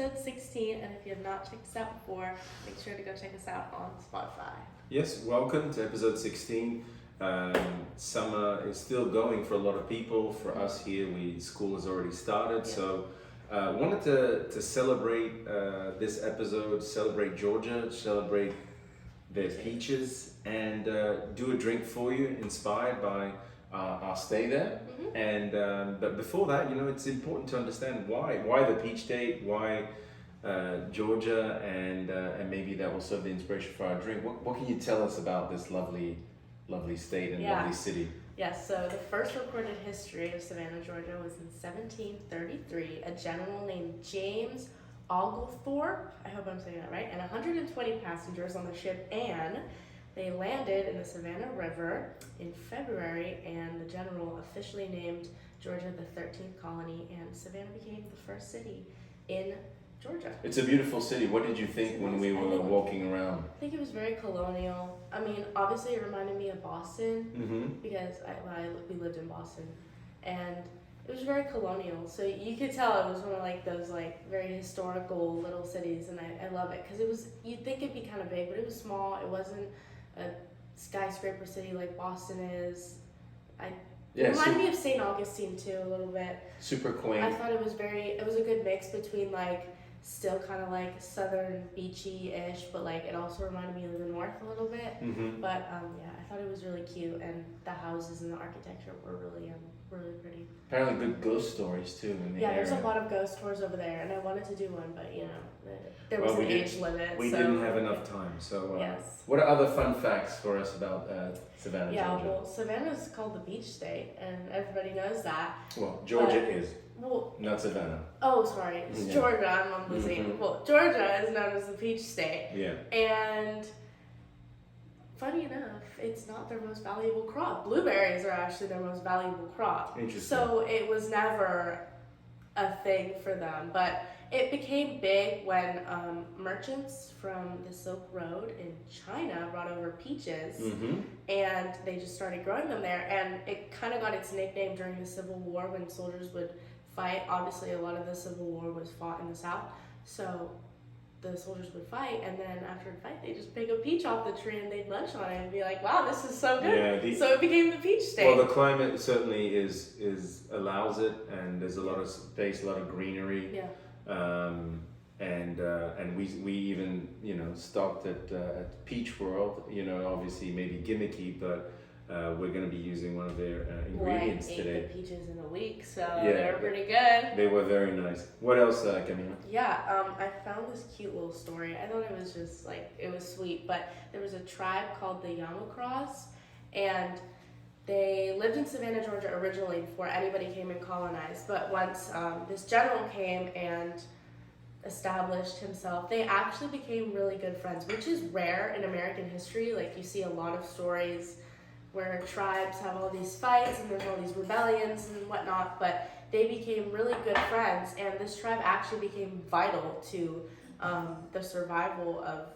episode 16, and if you have not checked us out before, make sure to go check us out on Spotify. Yes, welcome to episode 16. Summer is still going for a lot of people. For us here, school has already started, so wanted to celebrate this episode, celebrate Georgia, celebrate their peaches, and do a drink for you inspired by our stay there. And but before that, it's important to understand why the peach date, why Georgia, and maybe that will serve the inspiration for our drink. What can you tell us about this lovely state and lovely city? Yes, so the first recorded history of Savannah, Georgia was in 1733. A general named James Oglethorpe, I hope I'm saying that right, and 120 passengers on the ship Anne. They landed in the Savannah River in February, and the general officially named Georgia the 13th colony, and Savannah became the first city in Georgia. It's a beautiful city. What did you think when we were walking around? I think it was very colonial. I mean, obviously it reminded me of Boston because we lived in Boston, and it was very colonial. So you could tell it was one of those very historical little cities, and I love it because you'd think it'd be kind of big, but it was small. It wasn't a skyscraper city like Boston is. It reminded me of St. Augustine too a little bit. Super quaint. I thought it was a good mix between still kind of southern beachy-ish, but it also reminded me of the north a little bit. But I thought it was really cute, and the houses and the architecture were really pretty. Apparently good ghost stories too in the area. There's a lot of ghost tours over there, and I wanted to do one, but there was an age limit. We didn't have enough time, so yes. What are other fun facts for us about Savannah, Georgia? Well, Savannah's called the beach state, and everybody knows that. Well, Georgia is. Well, not Savannah. Oh, sorry. It's Georgia. I'm losing. Well, Georgia is known as the Peach State. Yeah. And funny enough, it's not their most valuable crop. Blueberries are actually their most valuable crop. Interesting. So it was never a thing for them. But it became big when merchants from the Silk Road in China brought over peaches, and they just started growing them there. And it kind of got its nickname during the Civil War when soldiers would fight. Obviously, a lot of the Civil War was fought in the South, so the soldiers would fight, and then after the fight, they just pick a peach off the tree and they'd munch on it and be like, "Wow, this is so good." So it became the peach state. Well, the climate certainly allows it, and there's a lot of space, a lot of greenery. Yeah. And we even stopped at Peach World. Obviously maybe gimmicky, but we're going to be using one of their ingredients today. I ate the peaches in a week, so they were pretty good. They were very nice. What else, Camila? Yeah, I found this cute little story. I thought it was just it was sweet, but there was a tribe called the Yamacross, and they lived in Savannah, Georgia originally before anybody came and colonized. But once this general came and established himself, they actually became really good friends, which is rare in American history. You see a lot of stories where tribes have all these fights and there's all these rebellions and whatnot, but they became really good friends, and this tribe actually became vital to the survival of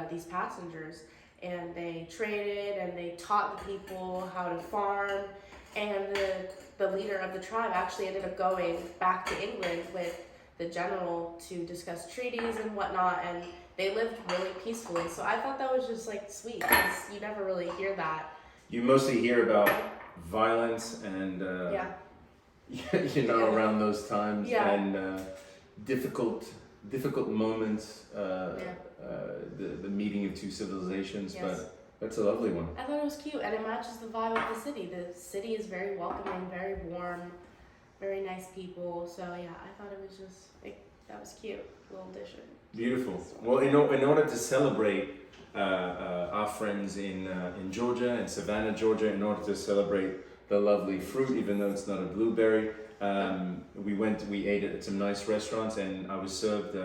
these passengers. And they traded and they taught the people how to farm, and the leader of the tribe actually ended up going back to England with the general to discuss treaties and whatnot, and they lived really peacefully. So I thought that was just sweet, because you never really hear that. You mostly hear about violence and around those times, and difficult moments, the meeting of two civilizations. Yes. But that's a lovely one. I thought it was cute, and it matches the vibe of the city. The city is very welcoming, very warm, very nice people. So I thought it was just that was cute, little addition. Beautiful. Well, in order to celebrate our friends in Georgia and Savannah, Georgia, in order to celebrate the lovely fruit, even though it's not a blueberry, we ate at some nice restaurants, and I was served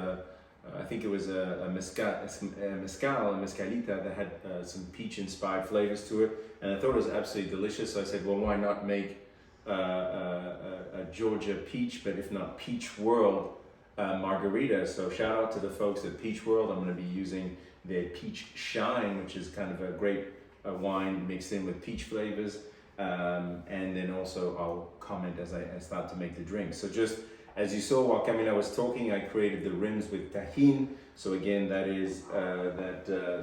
I think it was a mescalita that had some peach-inspired flavors to it, and I thought it was absolutely delicious. So I said, well, why not make a Georgia peach, but if not Peach World Margarita. So shout out to the folks at Peach World. I'm going to be using their Peach Shine, which is kind of a great wine mixed in with peach flavors. And then also I'll comment as I start to make the drink. So just As you saw while Camila was talking, I created the rims with Tajin. So again, that is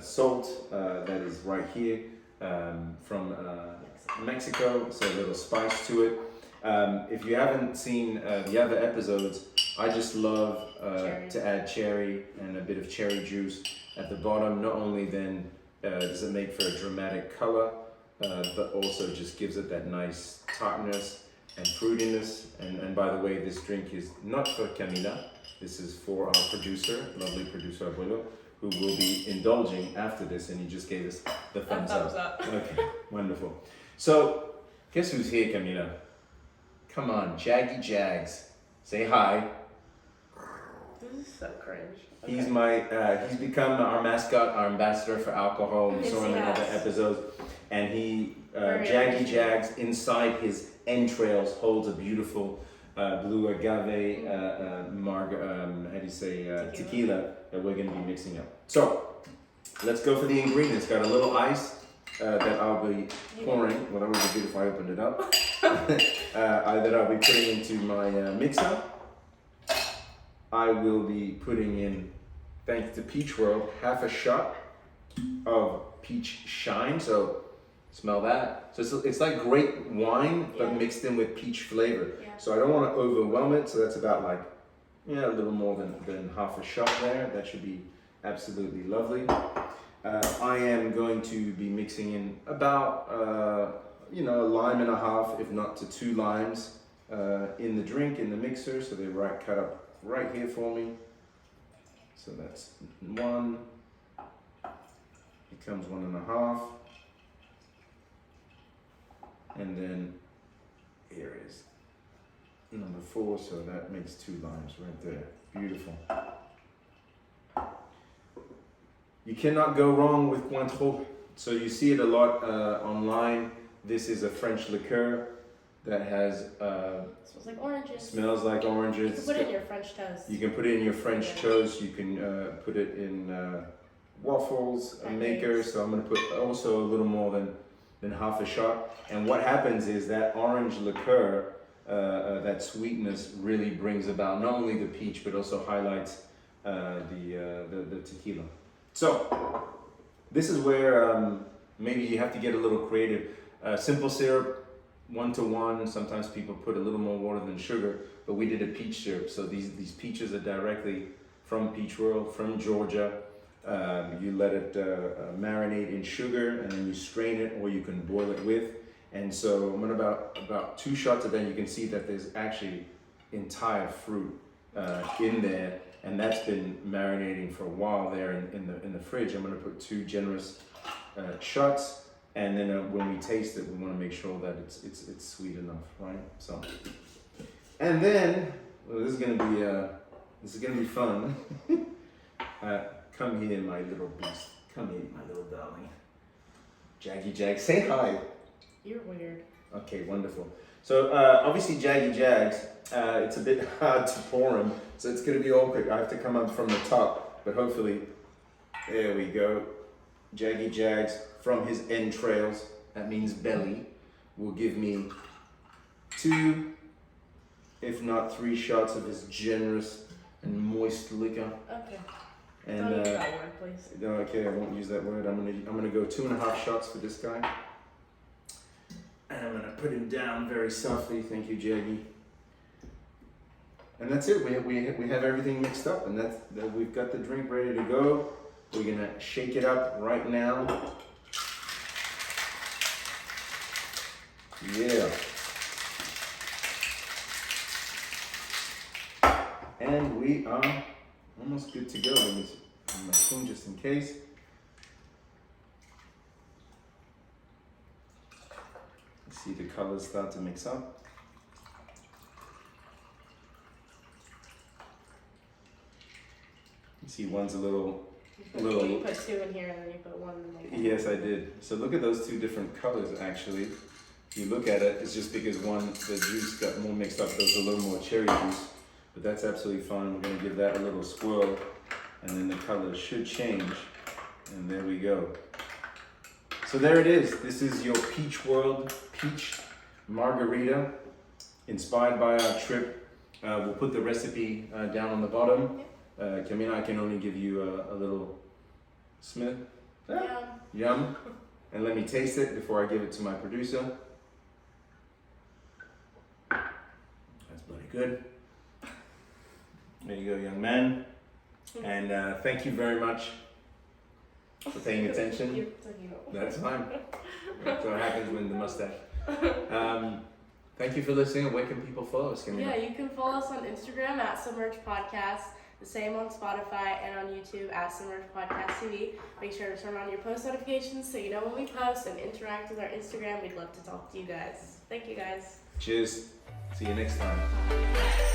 salt that is right here from Mexico, so a little spice to it. If you haven't seen the other episodes, I just love to add cherry and a bit of cherry juice at the bottom. Not only then does it make for a dramatic color, but also just gives it that nice tartness and fruitiness. And by the way, this drink is not for Camila. This is for our producer, lovely producer Abuelo, who will be indulging after this, and he just gave us the thumbs up. Okay, wonderful. So, guess who's here, Camila? Come on, Jaggy Jags. Say hi. This is so cringe. Okay. He's become our mascot, our ambassador for alcohol. We saw him in other episodes. And he, Jaggy Jags, inside his entrails holds a beautiful blue agave tequila that we're going to be mixing up. So, let's go for the ingredients. Got a little ice that I'll be pouring. Well, that would be good if I opened it up. That I'll be putting into my mixer. I will be putting in, thanks to Peach World, half a shot of peach shine. So smell that. So it's like grape wine, but mixed in with peach flavor. Yeah. So I don't want to overwhelm it. So that's about like, a little more than half a shot there. That should be absolutely lovely. I am going to be mixing in about, a lime and a half, if not to 2 limes in the drink, in the mixer. So they're cut up right here for me. So that's 1. It comes 1 and a half. And then here is number 4. So that makes 2 limes right there. Beautiful. You cannot go wrong with Cointreau. So you see it a lot online. This is a French liqueur that has smells like oranges. Smells like oranges. You can put it in your French toast. You can put it in your French toast. You can put it in waffles makers. So I'm going to put also a little more than half a shot. And what happens is that orange liqueur, that sweetness really brings about not only the peach but also highlights the tequila. So this is where maybe you have to get a little creative. Simple syrup, 1-to-1. Sometimes people put a little more water than sugar, but we did a peach syrup. So these peaches are directly from Peach World, from Georgia. You let it marinate in sugar, and then you strain it, or you can boil it with. And so I'm gonna about 2 shots of that. You can see that there's actually entire fruit in there, and that's been marinating for a while there in the fridge. I'm gonna put 2 generous shots. And then when we taste it, we want to make sure that it's sweet enough, right? So, and then this is gonna be fun. Come here, my little beast. Come here, my little darling. Jaggy Jags, say hi. You're weird. Okay, wonderful. So obviously Jaggy Jags, it's a bit hard to pour them, so it's gonna be awkward. I have to come up from the top, but hopefully, there we go. Jaggy Jags from his entrails, that means belly, will give me 2, if not 3 shots of his generous and moist liquor. Okay. And don't use that word, please. No, okay, I won't use that word. I'm gonna go 2.5 shots for this guy, and I'm gonna put him down very softly. Thank you, Jaggy. And that's it. We have everything mixed up, and we've got the drink ready to go. We're gonna shake it up right now. Yeah. And we are almost good to go. Let me have my spoon just in case. See the colors start to mix up. You see one's a little. You put 2 in here and then you put 1 in there. Yes, I did. So look at those 2 different colors actually. You look at it, it's just because the juice got more mixed up. There was a little more cherry juice, but that's absolutely fine. We're gonna give that a little swirl, and then the colors should change. And there we go. So there it is. This is your Peach World Peach Margarita, inspired by our trip We'll put the recipe down on the bottom. Camila, I can only give you a little Smith. Yum. And let me taste it before I give it to my producer. That's bloody good. There you go, young man. And thank you very much for paying attention. That's fine. That's what happens when the mustache. Thank you for listening. Where can people follow us? Yeah, you can follow us on Instagram at Submerge Podcast. The same on Spotify and on YouTube at Submerge Podcast TV. Make sure to turn on your post notifications so you know when we post and interact with our Instagram. We'd love to talk to you guys. Thank you guys. Cheers. See you next time. Bye.